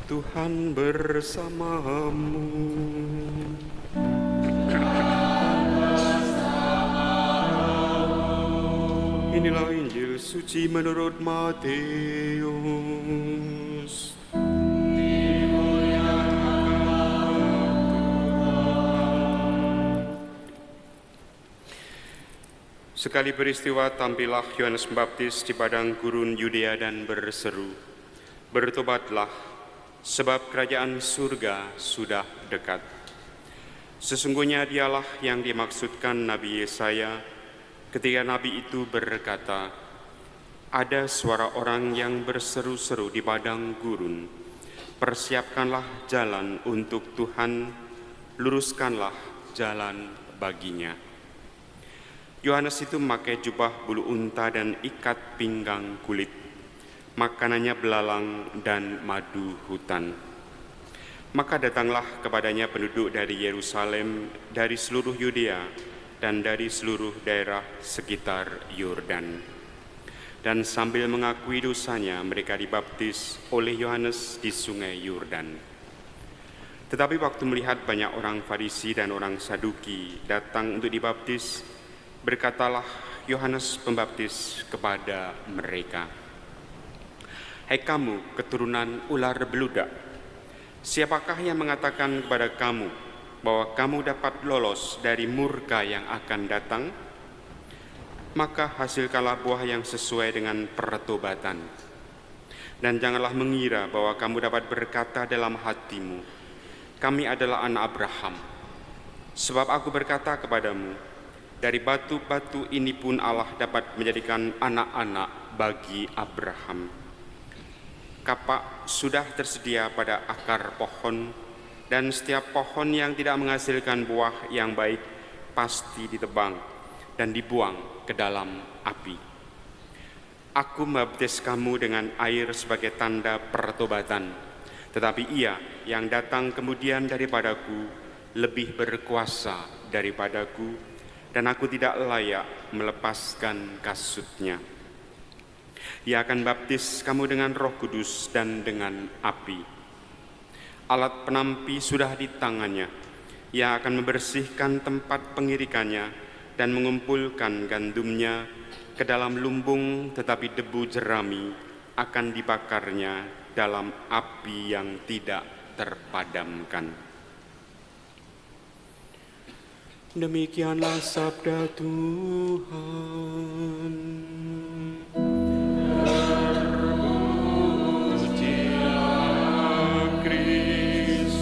Tuhan bersamamu. Inilah Injil suci menurut Matius. Sekali peristiwa tampillah Yohanes Pembaptis di padang gurun Yudea dan berseru, "Bertobatlah, sebab kerajaan surga sudah dekat." Sesungguhnya dialah yang dimaksudkan Nabi Yesaya ketika Nabi itu berkata, "Ada suara orang yang berseru-seru di padang gurun, persiapkanlah jalan untuk Tuhan, luruskanlah jalan baginya." Yohanes itu memakai jubah bulu unta dan ikat pinggang kulit. Makanannya belalang dan madu hutan. Maka datanglah kepadanya penduduk dari Yerusalem, dari seluruh Yudea, dan dari seluruh daerah sekitar Yordan. Dan sambil mengakui dosanya, mereka dibaptis oleh Yohanes di sungai Yordan. Tetapi waktu melihat banyak orang Farisi dan orang Saduki datang untuk dibaptis, berkatalah Yohanes Pembaptis kepada mereka, "Hai kamu keturunan ular beludak, siapakah yang mengatakan kepada kamu bahwa kamu dapat lolos dari murka yang akan datang? Maka hasilkanlah buah yang sesuai dengan pertobatan. Dan janganlah mengira bahwa kamu dapat berkata dalam hatimu, 'Kami adalah anak Abraham.' Sebab aku berkata kepadamu, dari batu-batu ini pun Allah dapat menjadikan anak-anak bagi Abraham. Kapak sudah tersedia pada akar pohon, dan setiap pohon yang tidak menghasilkan buah yang baik pasti ditebang dan dibuang ke dalam api. Aku membaptis kamu dengan air sebagai tanda pertobatan, tetapi Ia yang datang kemudian daripadaku lebih berkuasa daripadaku, dan aku tidak layak melepaskan kasutnya. Ia akan baptis kamu dengan Roh Kudus dan dengan api. Alat penampi sudah di tangannya. Ia akan membersihkan tempat pengirikannya dan mengumpulkan gandumnya ke dalam lumbung, tetapi debu jerami akan dibakarnya dalam api yang tidak terpadamkan." Demikianlah sabda Tuhan. Terpujilah Kristus.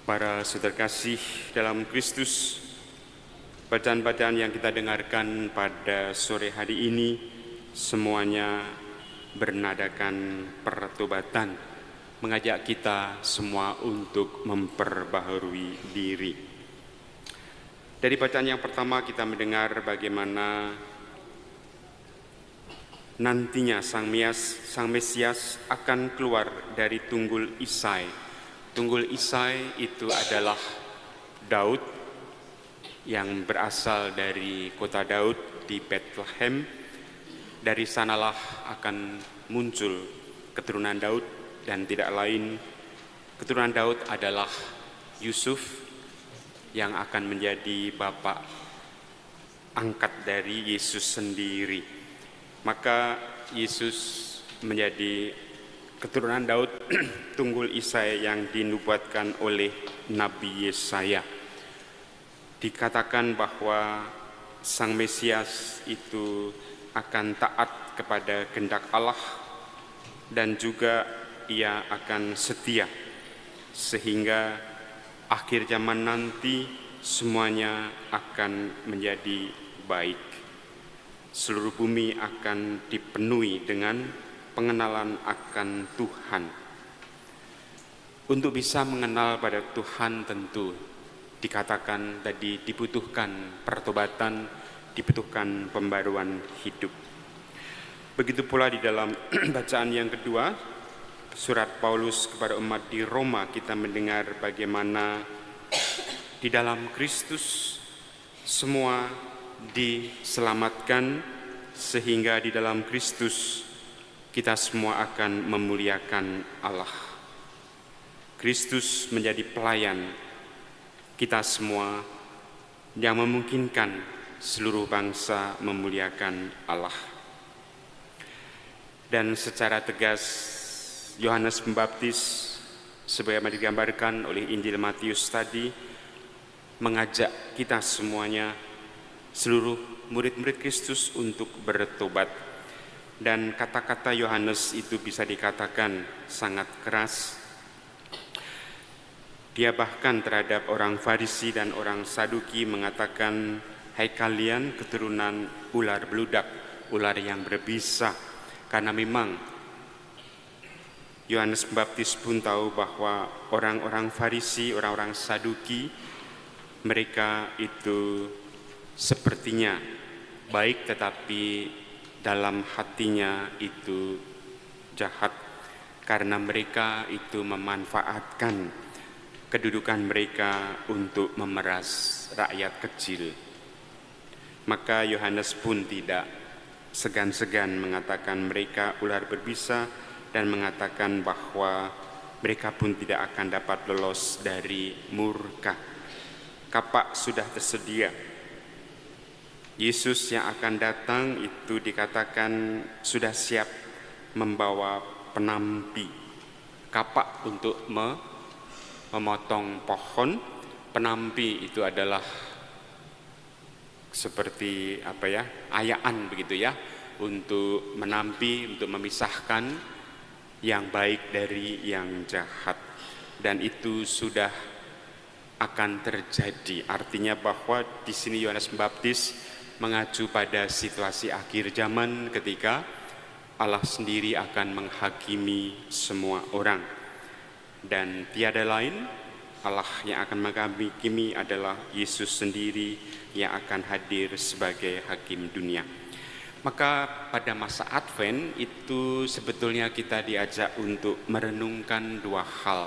Para saudara kasih dalam Kristus, bacaan-bacaan yang kita dengarkan pada sore hari ini semuanya bernadakan pertobatan, mengajak kita semua untuk memperbaharui diri. Dari bacaan yang pertama kita mendengar bagaimana nantinya Sang Mesias akan keluar dari tunggul Isai. Tunggul Isai itu adalah Daud yang berasal dari kota Daud di Bethlehem. Dari sanalah akan muncul keturunan Daud, dan tidak lain keturunan Daud adalah Yusuf yang akan menjadi bapak angkat dari Yesus sendiri. Maka Yesus menjadi keturunan Daud, tunggul Isai yang dinubuatkan oleh Nabi Yesaya. Dikatakan bahwa Sang Mesias itu akan taat kepada kehendak Allah, dan juga Ia akan setia, sehingga akhir zaman nanti semuanya akan menjadi baik. Seluruh bumi akan dipenuhi dengan pengenalan akan Tuhan. Untuk bisa mengenal pada Tuhan tentu dikatakan tadi dibutuhkan pertobatan, dibutuhkan pembaruan hidup. Begitu pula di dalam bacaan yang kedua, surat Paulus kepada umat di Roma, kita mendengar bagaimana di dalam Kristus semua diselamatkan sehingga di dalam Kristus kita semua akan memuliakan Allah. Kristus menjadi pelayan kita semua yang memungkinkan seluruh bangsa memuliakan Allah. Dan secara tegas Yohanes Pembaptis sebagaimana digambarkan oleh Injil Matius tadi mengajak kita semuanya, seluruh murid-murid Kristus untuk bertobat. Dan kata-kata Yohanes itu bisa dikatakan sangat keras. Dia bahkan terhadap orang Farisi dan orang Saduki mengatakan, "Hai kalian keturunan ular beludak, ular yang berbisa." Karena memang Yohanes Pembaptis pun tahu bahwa orang-orang Farisi, orang-orang Saduki, mereka itu sepertinya baik tetapi dalam hatinya itu jahat, karena mereka itu memanfaatkan kedudukan mereka untuk memeras rakyat kecil. Maka Yohanes pun tidak segan-segan mengatakan mereka ular berbisa dan mengatakan bahwa mereka pun tidak akan dapat lolos dari murka. Kapak sudah tersedia. Yesus yang akan datang itu dikatakan sudah siap membawa penampi. Kapak untuk memotong pohon, penampi itu adalah seperti ayaan begitu ya, untuk menampi, untuk memisahkan yang baik dari yang jahat. Dan itu sudah akan terjadi. Artinya bahwa di sini Yohanes Pembaptis mengacu pada situasi akhir zaman ketika Allah sendiri akan menghakimi semua orang. Dan tiada lain, Allah yang akan menghakimi adalah Yesus sendiri yang akan hadir sebagai hakim dunia. Maka pada masa Advent itu sebetulnya kita diajak untuk merenungkan dua hal.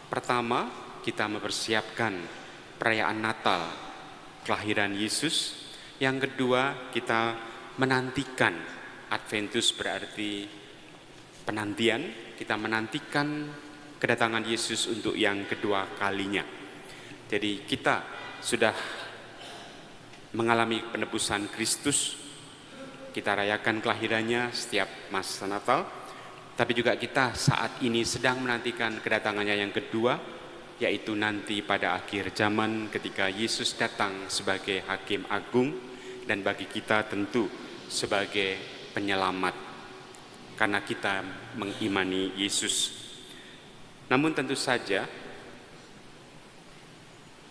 Pertama, kita mempersiapkan perayaan Natal, kelahiran Yesus. Yang kedua, kita menantikan. Adventus berarti penantian. Kita menantikan kedatangan Yesus untuk yang kedua kalinya. Jadi kita sudah mengalami penebusan Kristus, kita rayakan kelahirannya setiap masa Natal, tapi juga kita saat ini sedang menantikan kedatangannya yang kedua, yaitu nanti pada akhir zaman ketika Yesus datang sebagai Hakim Agung dan bagi kita tentu sebagai penyelamat karena kita mengimani Yesus. Namun tentu saja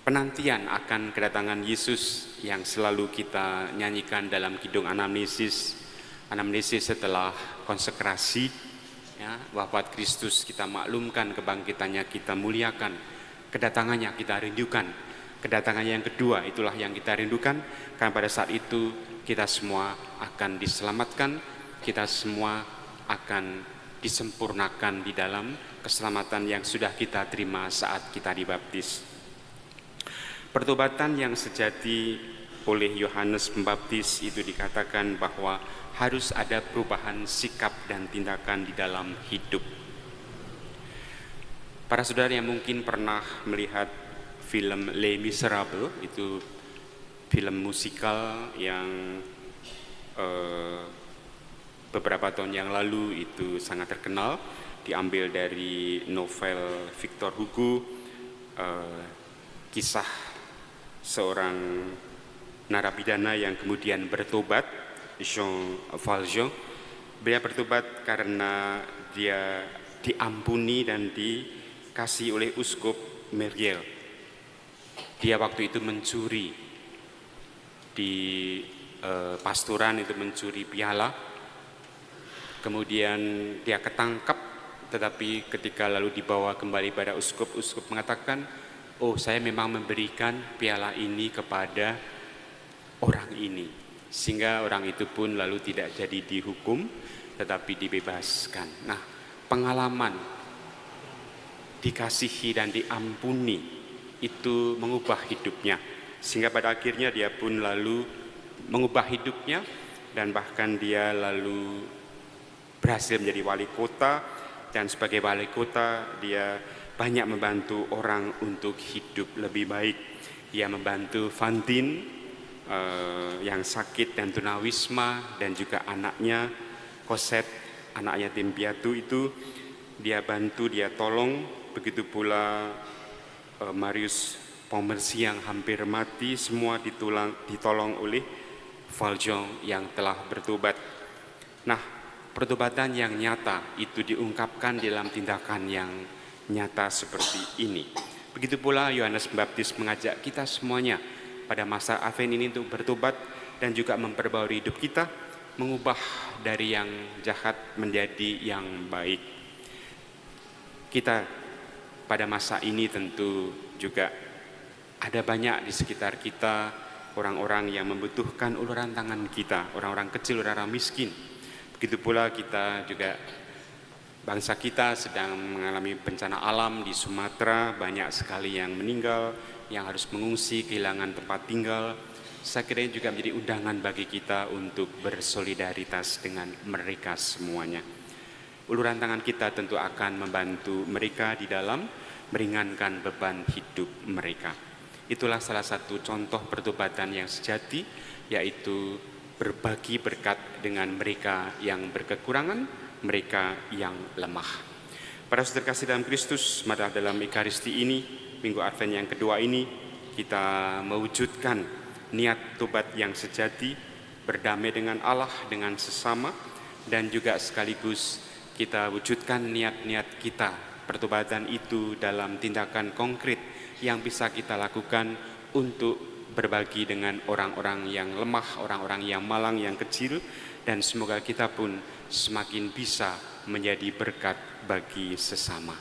penantian akan kedatangan Yesus yang selalu kita nyanyikan dalam kidung anamnesis setelah konsekrasi, ya, wafat Kristus kita maklumkan, kebangkitannya kita muliakan, kedatangannya kita rindukan, kedatangannya yang kedua itulah yang kita rindukan, karena pada saat itu kita semua akan diselamatkan, kita semua akan disempurnakan di dalam keselamatan yang sudah kita terima saat kita dibaptis. Pertobatan yang sejati oleh Yohanes Pembaptis itu dikatakan bahwa harus ada perubahan sikap dan tindakan di dalam hidup. Para saudara yang mungkin pernah melihat film Les Miserables, itu film musikal yang beberapa tahun yang lalu itu sangat terkenal, diambil dari novel Victor Hugo, kisah seorang narapidana yang kemudian bertobat, Jean Valjean. Dia bertobat karena dia diampuni dan dikasih oleh uskup Myriel. Dia waktu itu mencuri di pasturan, itu mencuri piala. Kemudian dia ketangkap, tetapi ketika lalu dibawa kembali pada uskup mengatakan, "Oh, saya memang memberikan piala ini kepada orang ini." Sehingga orang itu pun lalu tidak jadi dihukum, tetapi dibebaskan. Nah, pengalaman dikasihi dan diampuni itu mengubah hidupnya. Sehingga pada akhirnya dia pun lalu mengubah hidupnya dan bahkan dia lalu berhasil menjadi wali kota, dan sebagai wali kota dia banyak membantu orang untuk hidup lebih baik. Ia membantu Fantin yang sakit dan tunawisma, dan juga anaknya Cosette, anak yatim piatu itu dia bantu, dia tolong. Begitu pula Marius Pomercy yang hampir mati, semua ditolong oleh Valjean yang telah bertobat. Nah, pertobatan yang nyata itu diungkapkan dalam tindakan yang nyata seperti ini. Begitu pula Yohanes Pembaptis mengajak kita semuanya pada masa Advent ini untuk bertobat dan juga memperbarui hidup kita, mengubah dari yang jahat menjadi yang baik. Kita pada masa ini tentu juga ada banyak di sekitar kita orang-orang yang membutuhkan uluran tangan kita, orang-orang kecil, orang-orang miskin. Begitu pula kita juga, bangsa kita sedang mengalami bencana alam di Sumatera, banyak sekali yang meninggal, yang harus mengungsi, kehilangan tempat tinggal. Saya kira ini juga menjadi undangan bagi kita untuk bersolidaritas dengan mereka semuanya. Uluran tangan kita tentu akan membantu mereka di dalam meringankan beban hidup mereka. Itulah salah satu contoh pertobatan yang sejati, yaitu berbagi berkat dengan mereka yang berkekurangan, mereka yang lemah. Para saudara kasih dalam Kristus, mari dalam Ekaristi ini, Minggu Advent yang kedua ini, kita mewujudkan niat tobat yang sejati, berdamai dengan Allah, dengan sesama, dan juga sekaligus kita wujudkan niat-niat kita, pertobatan itu dalam tindakan konkret yang bisa kita lakukan untuk berbagi dengan orang-orang yang lemah, orang-orang yang malang, yang kecil, dan semoga kita pun semakin bisa menjadi berkat bagi sesama.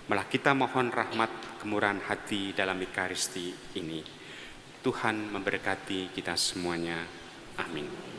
Malah kita mohon rahmat kemurahan hati dalam Ekaristi ini. Tuhan memberkati kita semuanya. Amin.